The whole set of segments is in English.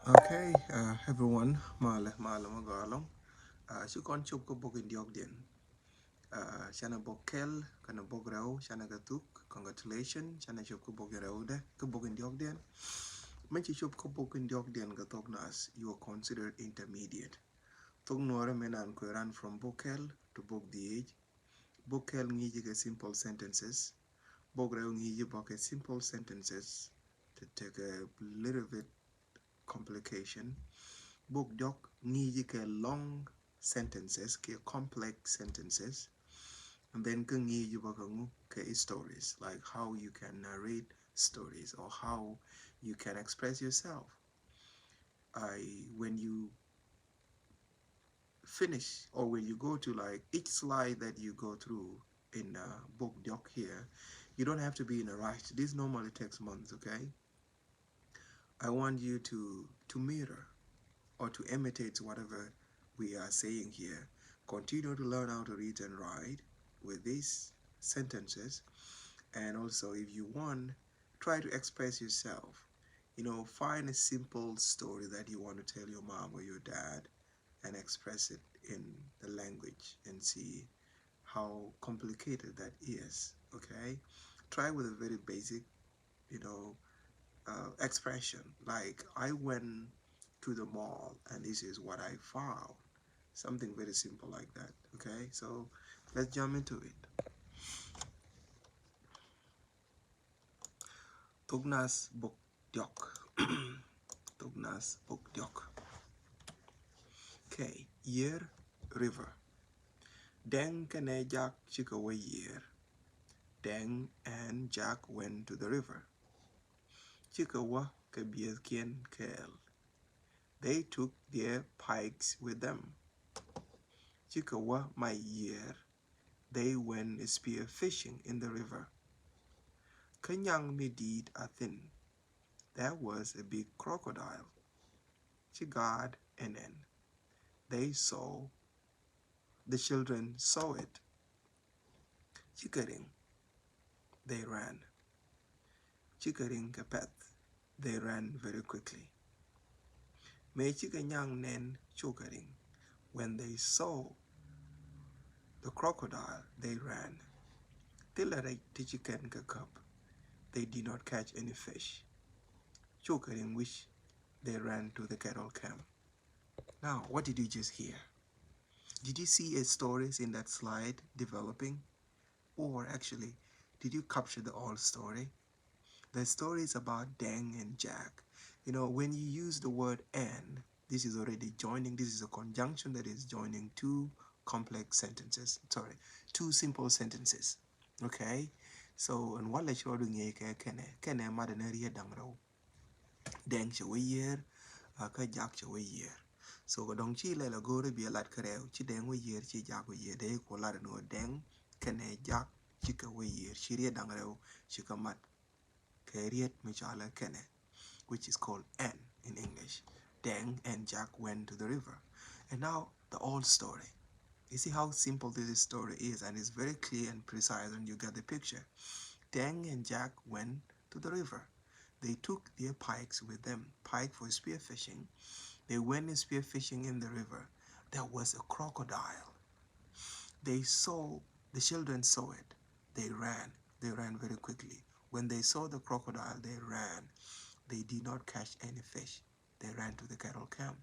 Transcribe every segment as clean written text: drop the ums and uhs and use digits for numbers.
Okay, everyone, mala magalong. Si kon chup ko bogin diok din. Shana bokel kana bograo shana gatuk. Congratulations, shana chup ko bogin rao de ko bogin diok din. Men chi chup ko bogin diok din ga ThokNath, you are considered intermediate. Thok nora menan ko run from bokel to Bok Diok. Bokel ngi ga simple sentences. Bograo ngi boke simple sentences to take a little bit complication. Bok Diok need long sentences, complex sentences, and then need stories, like how you can narrate stories or how you can express yourself. When you finish or when you go to like each slide that you go through in Bok Diok here, you don't have to be in a rush. This normally takes months, okay? I want you to mirror or to imitate whatever we are saying here. Continue to learn how to read and write with these sentences. And also, if you want, try to express yourself. Find a simple story that you want to tell your mom or your dad and express it in the language and see how complicated that is, okay? Try with a very basic, you know, expression, like I went to the mall and this is what I found. Something very simple like that, okay? So let's jump into it. ThokNath Bok Diok. ThokNath Bok Diok. Okay, year, river. Deng kane Jack chikawa year. Deng and Jack went to the river. Chikawa kabiaskien kel. They took their pikes with them. Chikawa my year. They went spear fishing in the river. Kanyang medid a thin. There was a big crocodile. Chigad and then the children saw it. Chickering, they ran. Chickering kapet, they ran very quickly. May chikanyang nen chokering. When they saw the crocodile, they ran. Tilarek tichiken kakap, they did not catch any fish. Chokering which they ran to the cattle camp. Now, what did you just hear? Did you see a stories in that slide developing? Or actually, did you capture the whole story? The story is about Deng and Jack. When you use the word and, this is already joining, this is a conjunction that is joining two complex sentences. Sorry, two simple sentences. Okay? So, and what let's show you kene madanari dangro. Deng chawe year, ka Jack chawe year. So dong chi le la gore bi lat kareo chi deng we year chi Jack we year de ko lat no deng kene Jack chi ka we year chi rie dang reo chi ka mat ke riet mi chala kene, which is called N in English. Deng and Jack went to the river. And now the old story. You see how simple this story is, and it's very clear and precise, and you get the picture. Deng and Jack went to the river. They took their pikes with them, pike for spear fishing. They went spear fishing in the river. There was a crocodile. The children saw it. They ran very quickly. When they saw the crocodile, they ran. They did not catch any fish. They ran to the cattle camp.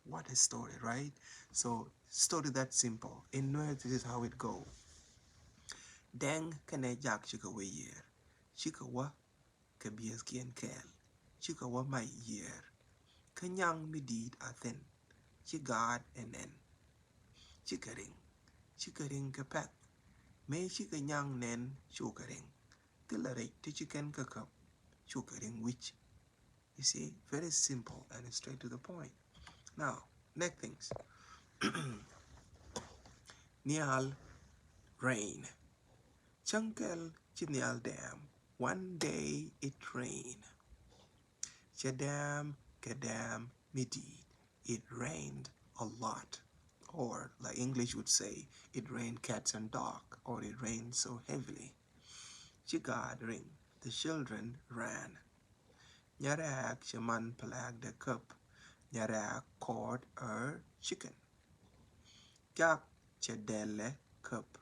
What a story, right? So, story that simple. In Nuer, this is how it goes. Deng kane Jack chikawa year. Chikawa kabiaskien kel. Chikawa my year. Kanyang medid a thin. Chigad and then. Chickering kapet. May chikanyang nen chokering. Tilarek tichiken kakap. Chokering which. You see, very simple and straight to the point. Now, next things. Nial rain. Chunkel Chinial Dam. One day it rained. Chadam Kadam Midi. It rained a lot. Or, like English would say, it rained cats and dog, or it rained so heavily. Chigad ring. The children ran. Nyarak Shaman Palag the cup. Nyara caught a chicken. Jack chedele cup.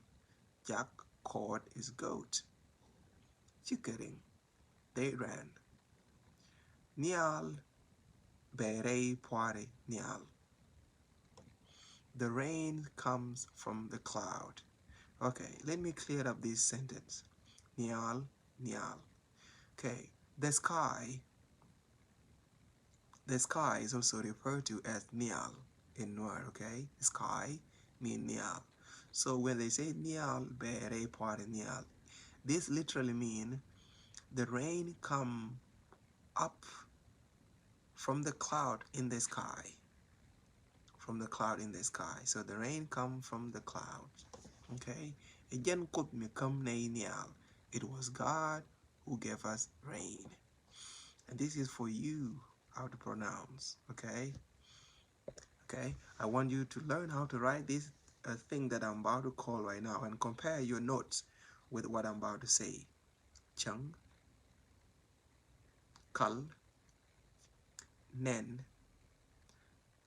Jack caught his goat. Chickering, they ran. Nial bere poire nial. The rain comes from the cloud. Okay, let me clear up this sentence. Nial, nial. Okay, the sky is also referred to as nial in Noir, okay? Sky mean nial. So when they say nial bere poire nial, this literally means the rain come up from the cloud in the sky. From the cloud in the sky. So the rain come from the cloud. Okay? Again, could me come nial. It was God who gave us rain. And this is for you how to pronounce. Okay? Okay? I want you to learn how to write this thing that I'm about to call right now and compare your notes with what I'm about to say. Chung, kal, nen,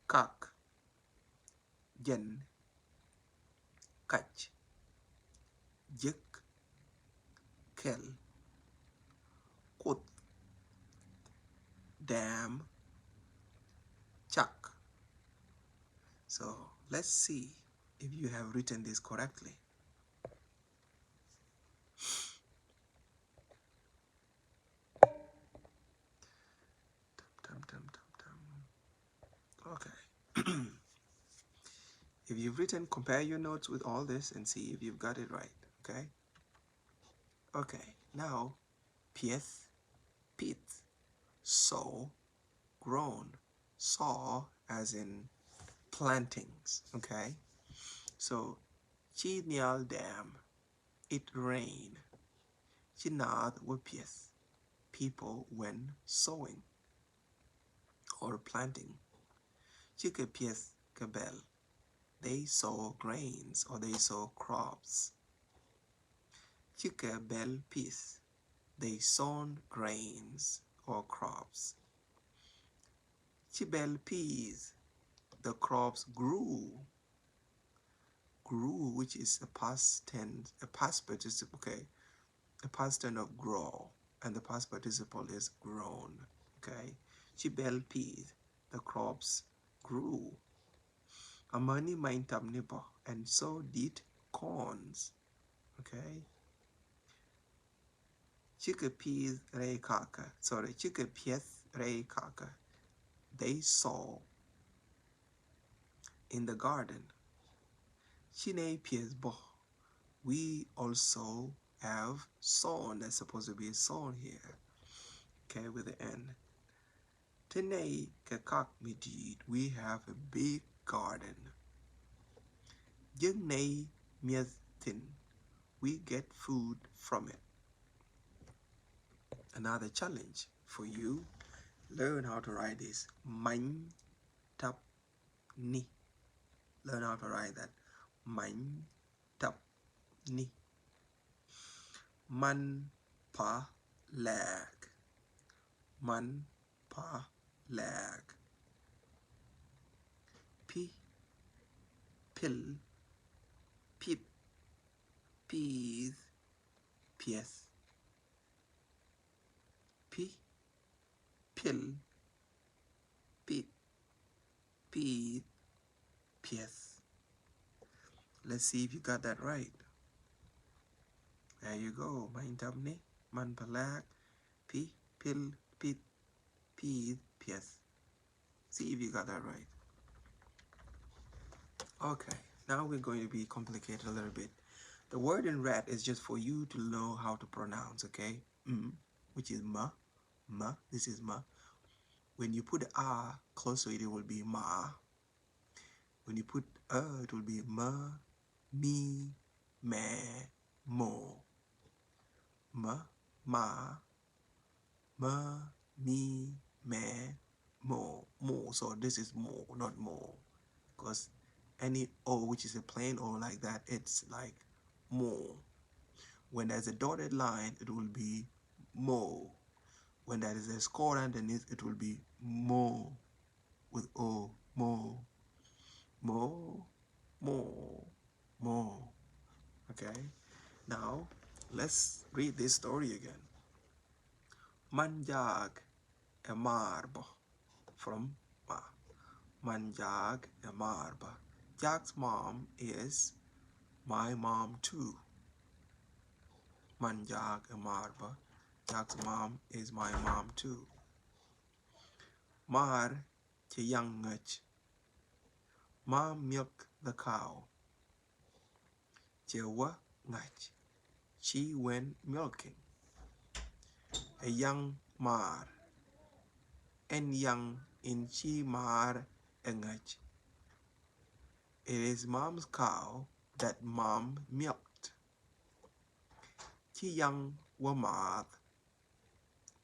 kak, jen, kach, jik, kel, kut, dam, chak. So let's see if you have written this correctly. Okay. If you've written, compare your notes with all this and see if you've got it right. Okay. Okay. Now, pieth, pit, sow, grown, saw as in plantings. Okay. So, Chinial Dam, it rained. Chinad wapieth, people when sowing or planting. Chikapieth kabel, they sow grains or they sow crops. Chikabel pieth, they sown grains or crops. Chibel peas, the crops grew, which is a past tense, a past participle, okay, the past tense of grow, and the past participle is grown, okay. Chibel peas, the crops grew. Amani maintam nibo, and so did corns, okay. Chickpeas rei kaka, sorry, chickpeas rei kaka, they sow in the garden. Chine pies bo, we also have sown, that's supposed to be sown here, okay, with the N. Tene kakak midid, we have a big garden. Jingne miethin, we get food from it. Another challenge for you, learn how to write this. Main tap ni. Learn how to write that. Main tap ni. Man pa lag. Man pa lag. Pi pill pip peas pies. Pi pill pip peas pies. Let's see if you got that right. There you go. Main tabni man palag pi pill pit peas pies. See if you got that right. Okay, now we're going to be complicated a little bit. The word in red is just for you to know how to pronounce, okay? Which is ma, ma, this is ma. When you put a close to it, it will be ma. When you put it will be ma, me, me, mo. Ma, ma, ma, me, me, mo, mo. So this is mo, not mo. Because any O which is a plain O like that, it's like mo. When there's a dotted line, it will be mo. When there is a score underneath, it will be mo. with O, mo, mo, mo, mo. Okay, now let's read this story again. Manjag e marbo from Ma. Manjag e marba. Jack's mom is my mom too. Manjag e marba. Jack's mom is my mom too. Mar che young ngach. Mom milk the cow. Che wa ngach. She went milking. A young mar. En young in chi mar engach. It is mom's cow that mom milked. Chi young wa mar.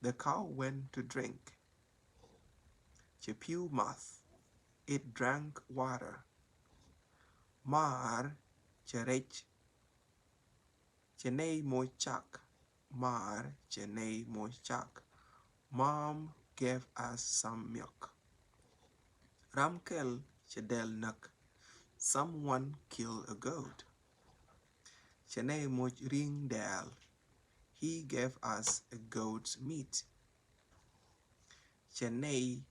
The cow went to drink. Chi pew math. It drank water. Mar cherech. Chenei mo chak. Mar chenei mo chak. Mom gave us some milk. Ramkel chedel nak. Someone killed a goat. Chenei mo ring dal. He gave us a goat's meat. Chenei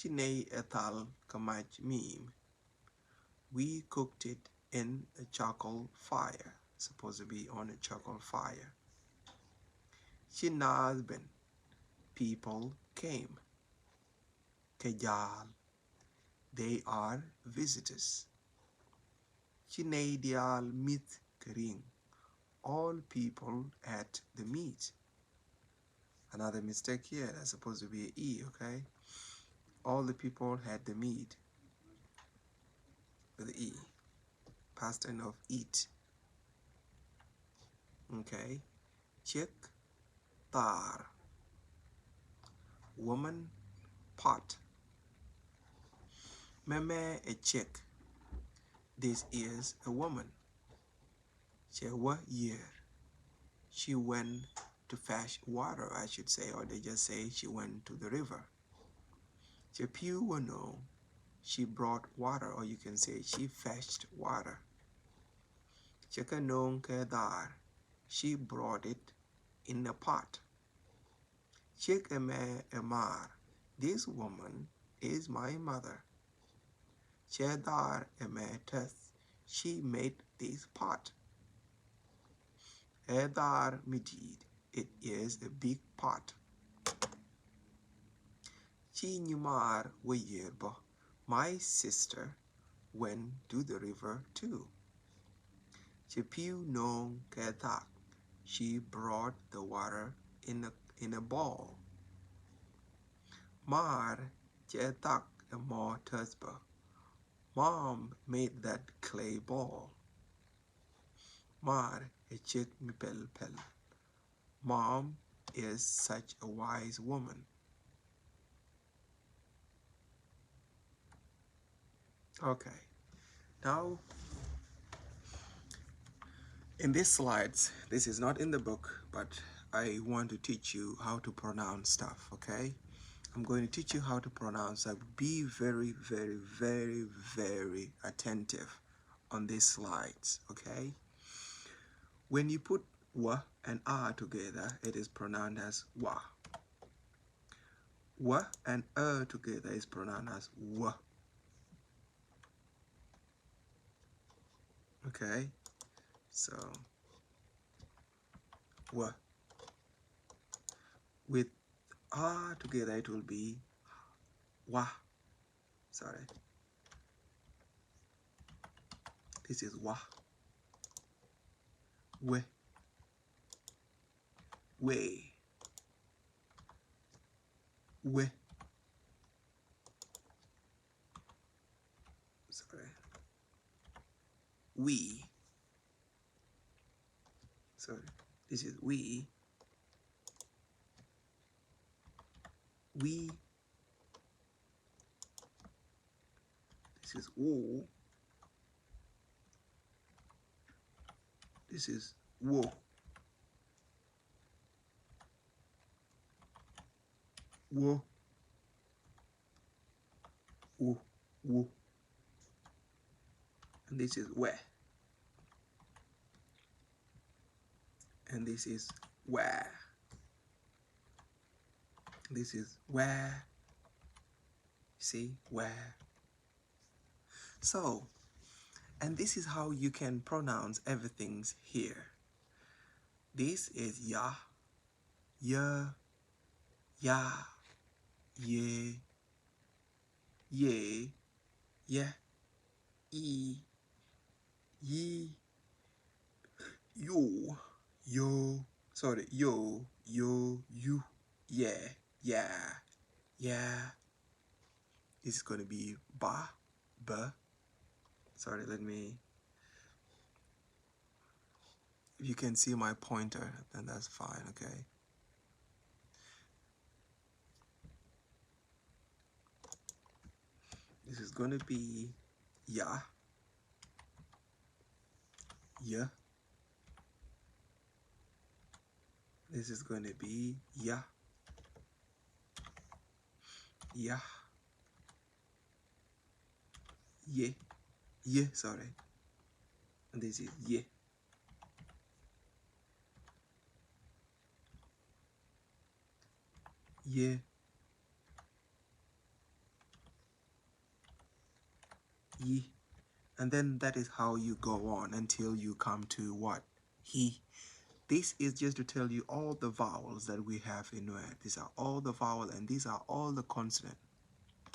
etal kamach mim. We cooked it in a charcoal fire. Supposed to be on a charcoal fire. Chinazben. People came. Kejal. They are visitors. Chinadial mit kering. All people ate the meat. Another mistake here. That's supposed to be an E, okay? All the people had the meat with the E. Past tense of eat. Okay. Chick, tar. Woman, pot. Meme a chick. This is a woman. Chewa year. She went to fetch water, I should say, or they just say she went to the river. Chepiu wano. She brought water, or you can say she fetched water. Chekanong kedar. She brought it in a pot. Chek eme emar. This woman is my mother. Chedar eme teth. She made this pot. Edar midid. It is a big pot. Chi nyumar wayerbo. My sister went to the river too. Chepiu nong ketak. She brought the water in a bowl. Mar chetak a more tusba. Mom made that clay ball. Mar a chick mipel pel. Mom is such a wise woman. Okay, now in these slides, this is not in the book, but I want to teach you how to pronounce stuff, okay? I'm going to teach you how to pronounce that. Be very, very, very, very attentive on these slides, okay? When you put wa and a together, it is pronounced as wa. Wa and together is pronounced as wa. Okay, so wa. With a together, it will be wa. Sorry. This is wa. We. Way. We. Sorry. We. Sorry. This is we. We. This is wo. This is wo. Wo. woo, woo. And this is where. And this is where. This is where. See, where. So, and this is how you can pronounce everything's here. This is ya, ya, ya, ye, ye, yeah, e, ye, yo, yo, sorry, yo, yo, you, yeah, yeah, yeah. This is going to be ba, ba. Sorry, let me, if you can see my pointer, then that's fine, okay? This is going to be ya, ya. This is going to be ya, ya, ye, ye, sorry. And this is ye. Ye, ye. And then that is how you go on until you come to what? He. This is just to tell you all the vowels that we have in word. These are all the vowels and these are all the consonant.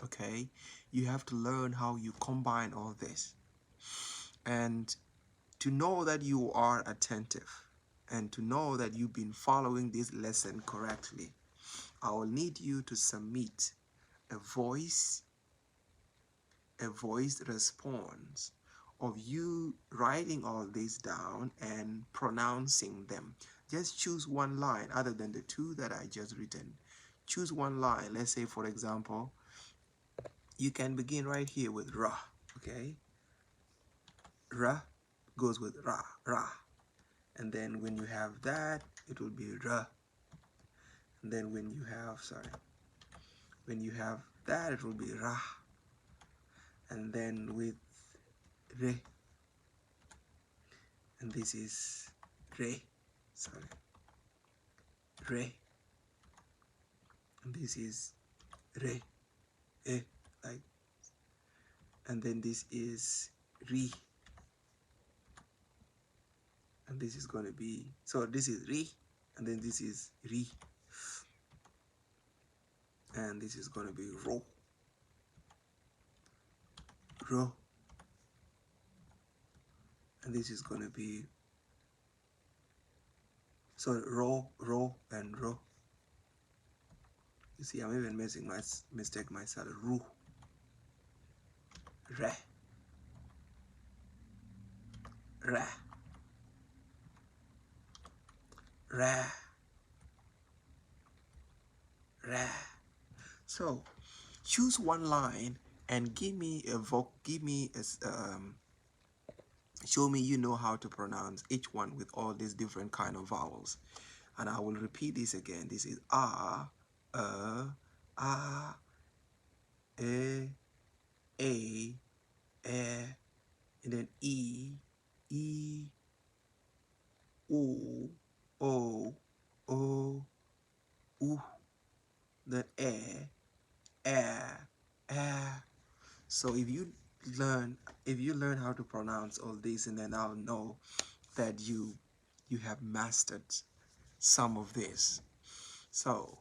Okay? You have to learn how you combine all this. And to know that you are attentive and to know that you've been following this lesson correctly, I will need you to submit a voiced response of you writing all this down and pronouncing them. Just choose one line other than the two that I just written. Choose one line. Let's say, for example, you can begin right here with ra, okay? Ra goes with ra, ra. And then when you have that, it will be ra. And then when you have, when you have that, it will be ra. And then with re, and this is re, re, and this is re, like, and then this is re, and this is going to be, so this is re, and then this is re, and this is going to be ro, ro, and this is going to be, so ro, ro, and ro. You see, I'm even mistake myself. Ru, re, ra, ra, ra. So choose one line and give me a show me you know how to pronounce each one with all these different kind of vowels. And I will repeat this again. This is a, e, a, and then e, o, o, u, then e. So if you learn how to pronounce all these, and then I'll know that you have mastered some of this. So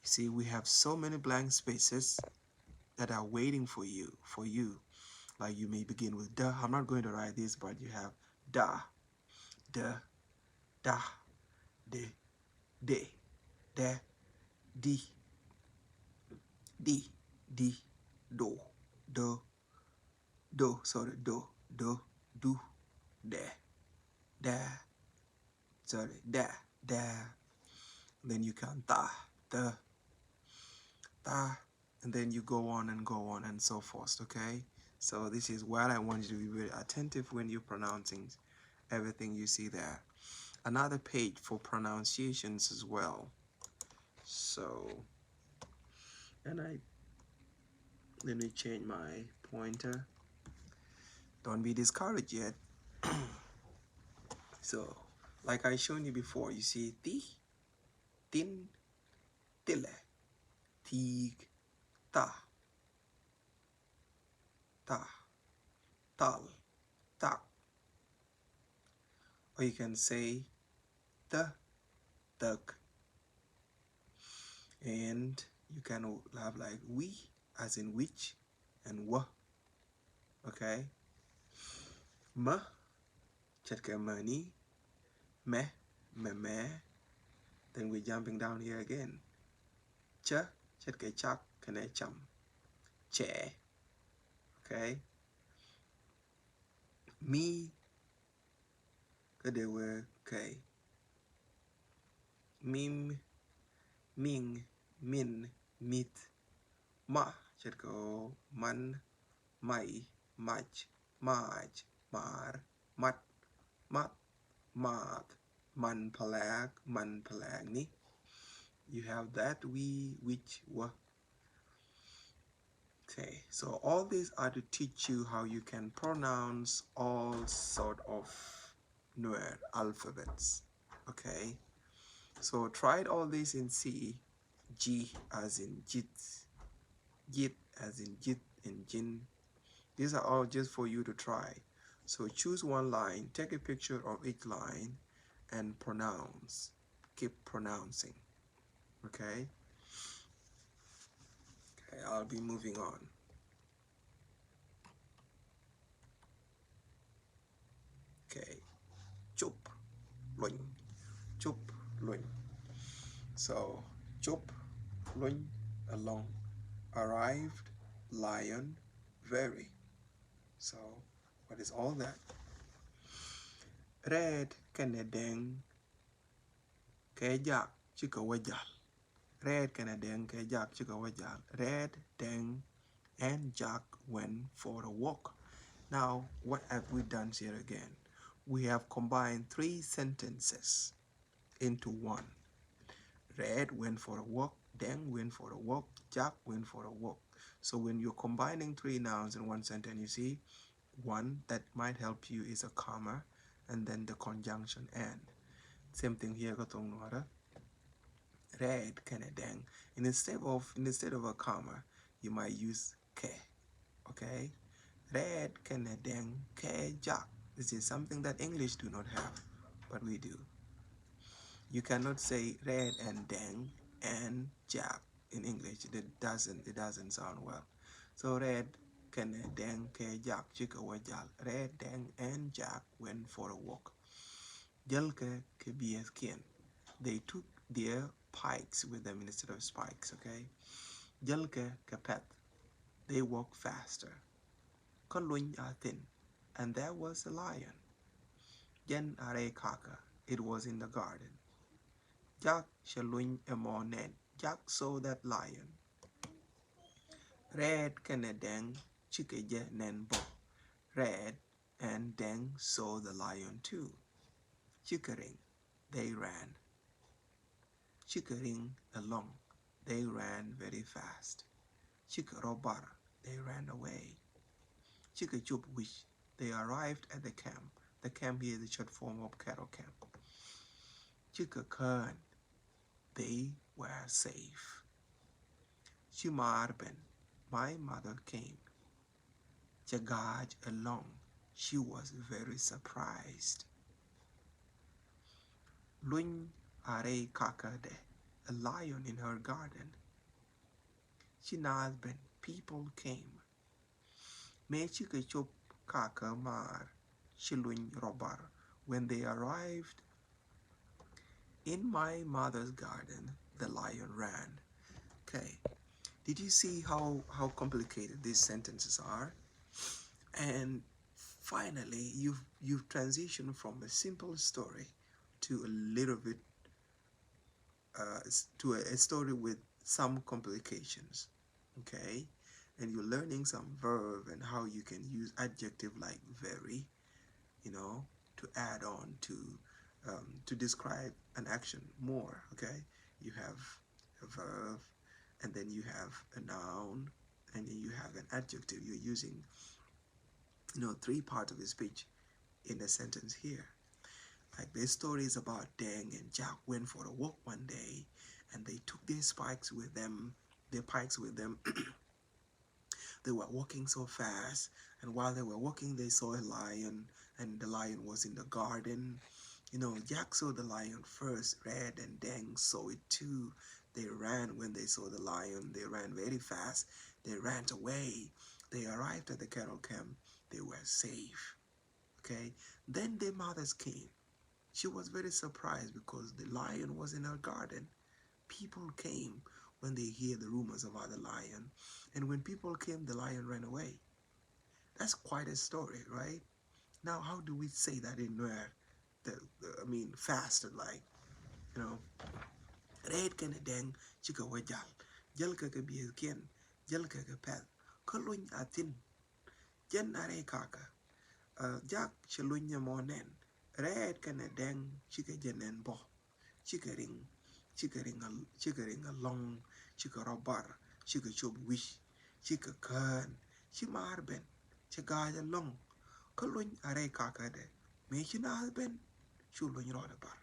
you see, we have so many blank spaces that are waiting for you. Like you may begin with da. I'm not going to write this, but you have da, da, da, de, de, di, di, do, sorry, do, do, de, da, sorry, da, da. Then you count da, the, da, and then you go on and so forth, okay? So this is what I want you to be very attentive when you're pronouncing everything you see there. Another page for pronunciations as well. So, and Let me change my pointer. Don't be discouraged yet. So, like I shown you before, you see ti, tin, tile, tig, ta, ta, tal, tak. Or you can say the, tuk. And you can have like we, as in which, and wa. Okay? Ma, chatka mani, me, me. Then we're jumping down here again. Cha, chatka chak, kane cham. Che. Okay? Me, kadewe, okay. Mim, ming, min, mit. Ma, chatko, man, mai, mach, maj, mar, mat, mat, mat, man palag ni. You have that, we, which, wa. Okay, so all these are to teach you how you can pronounce all sort of Nuer alphabets. Okay, so try all this in C. G as in jit, jit as in jit and jin. These are all just for you to try. So choose one line, take a picture of each line, and pronounce. Keep pronouncing. Okay? Okay, I'll be moving on. Okay. Chup, luñ, chup, luñ. So, chup, luñ, along. Arrived, lion, very. So, what is all that? Red, kanedeng, kejak, chika wajal. Red, kanedeng, kejak, chika wajal. Red, deng, and Jack went for a walk. Now, what have we done here again? We have combined 3 sentences into one. Red went for a walk, Deng went for a walk, Jack went for a walk. So when you're combining 3 nouns in one sentence, you see, one that might help you is a comma, and then the conjunction and. Same thing here, red, Deng. And instead of a comma, you might use ke. Okay? Red, Deng, ke, Jack. This is something that English do not have, but we do. You cannot say red and deng and jack in English. It doesn't sound well. So red, kene, deng, ke, jack, chika, wajal. Red, deng, and jack went for a walk. Jalke, ke, bieskin. They took their pikes with them instead of spikes, okay? Jalke, ke, pet. They walk faster. Kaluñ are thin. And there was a lion. Jen are kaka. It was in the garden. Jack shaluñ emonen. Jack saw that lion. Red kanadeng chikeje nenbo. Red and Deng saw the lion too. Chickering, they ran. Chickering along, they ran very fast. Chickarobar, they ran away. Chickachup wish, they arrived at the camp. The camp here is the short form of cattle camp. Chickakern, they were safe. Shimarben, my mother came. Jagaj along, she was very surprised. Luñ are kakade, a lion in her garden. Shinalben, people came. Me chikachop kaka mar, shiluñ robar. When they arrived in my mother's garden, the lion ran. Okay, did you see how complicated these sentences are? And finally, you've transitioned from a simple story to a little bit to a story with some complications. Okay, and you're learning some verb and how you can use adjective like very, to add on to describe an action more. Okay, you have a verb, and then you have a noun, and then you have an adjective. You're using, three parts of the speech in the sentence here. Like this story is about Deng and Jack went for a walk one day, and they took their pikes with them. They were walking so fast, and while they were walking, they saw a lion, and the lion was in the garden. Jack saw the lion first, Red and Deng saw it too. They ran when they saw the lion. They ran very fast. They ran away. They arrived at the cattle camp. They were safe. Okay. Then their mothers came. She was very surprised because the lion was in her garden. People came when they hear the rumors about the lion. And when people came, the lion ran away. That's quite a story, right? Now, how do we say that in Nuer? Fast and like, you know, red can a dang, chika wajal, jelka ka biakin, jelka ka pet, kolun atin, jen are kaka, jack chalunya monen, red can a dang, chika jenen bo, chika ring a long, chika robar, chika chub wish, chika kan, chimarben, chagaya long, kolun are kaka de, mechina ben, chulun rodabar.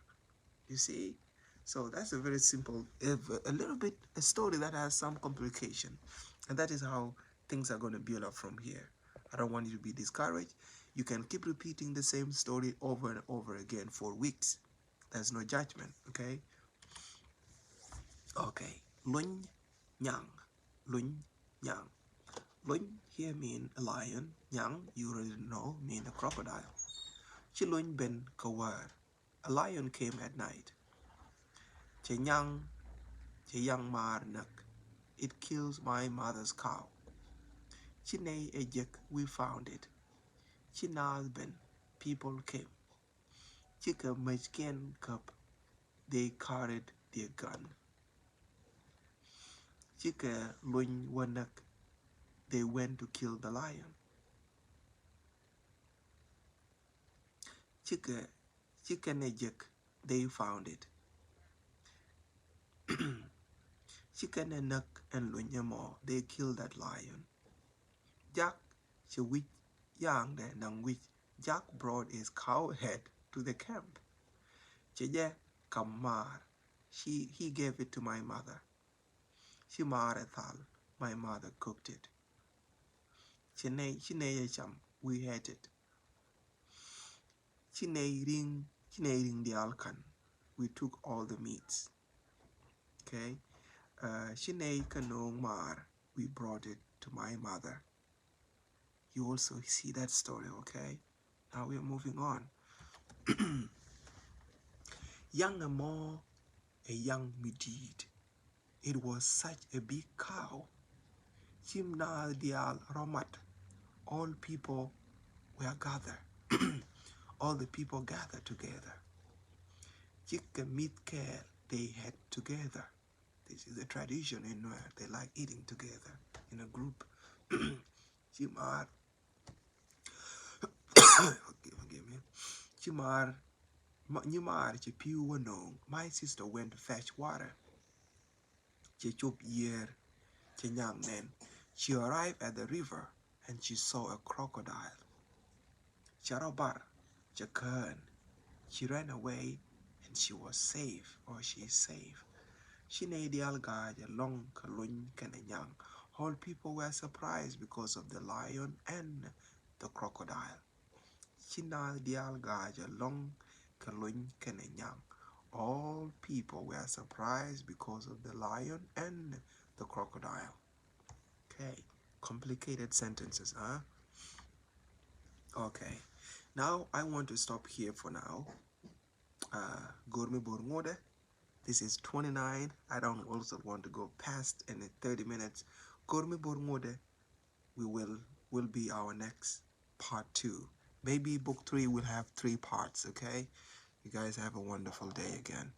You see? So that's a very simple, a little bit, a story that has some complication. And that is how things are going to build up from here. I don't want you to be discouraged. You can keep repeating the same story over and over again for weeks. There's no judgment, okay? Okay. Luny Nyang. Luny Nyang. Luny here means a lion. Nyang, you already know, mean a crocodile. Chiluny ben Kawar. A lion came at night. Chenyang mar nak. It kills my mother's cow. Chine ejek, we found it. Chinal ben, people came. Chika machken cup, they carried their gun. Chika luny wanak, they went to kill the lion. Chika ejek, they found it. Chicken and Nuck and Lunyamo, they killed that lion. Jack, Chewich, young and which Jack brought his cow head to the camp. Cheje Kamar, he gave it to my mother. Shimarethal, my mother cooked it. Chine cham, we ate it. Chine ring the alkan, we took all the meats. Okay. Shine Kanong Mar, we brought it to my mother. You also see that story, okay? Now we are moving on. Young Amo, a young Medid. It was such a big cow. Chimnal Dial Romat. All people were gathered. All the people gathered together. Chika Mitkel, they had together. This is a tradition in where they like eating together in a group. Chimar, forgive me. Chimar, Nyumar, Chipiu Wanong. My sister went to fetch water. Chichup year, Chinyam then. She arrived at the river and she saw a crocodile. Charobar, Chakern. She ran away and she was safe, or she is safe. Shinadial Gaj, Long Kalun Kananyang. All people were surprised because of the lion and the crocodile. Shinadial Gaj, Long Kalun Kananyang. All people were surprised because of the lion and the crocodile. Okay, complicated sentences, huh? Okay, now I want to stop here for now. Gormi Borngode. This is 29. I don't also want to go past any 30 minutes. Gormi Borngode will be our next part 2. Maybe book 3 will have 3 parts, okay? You guys have a wonderful day again.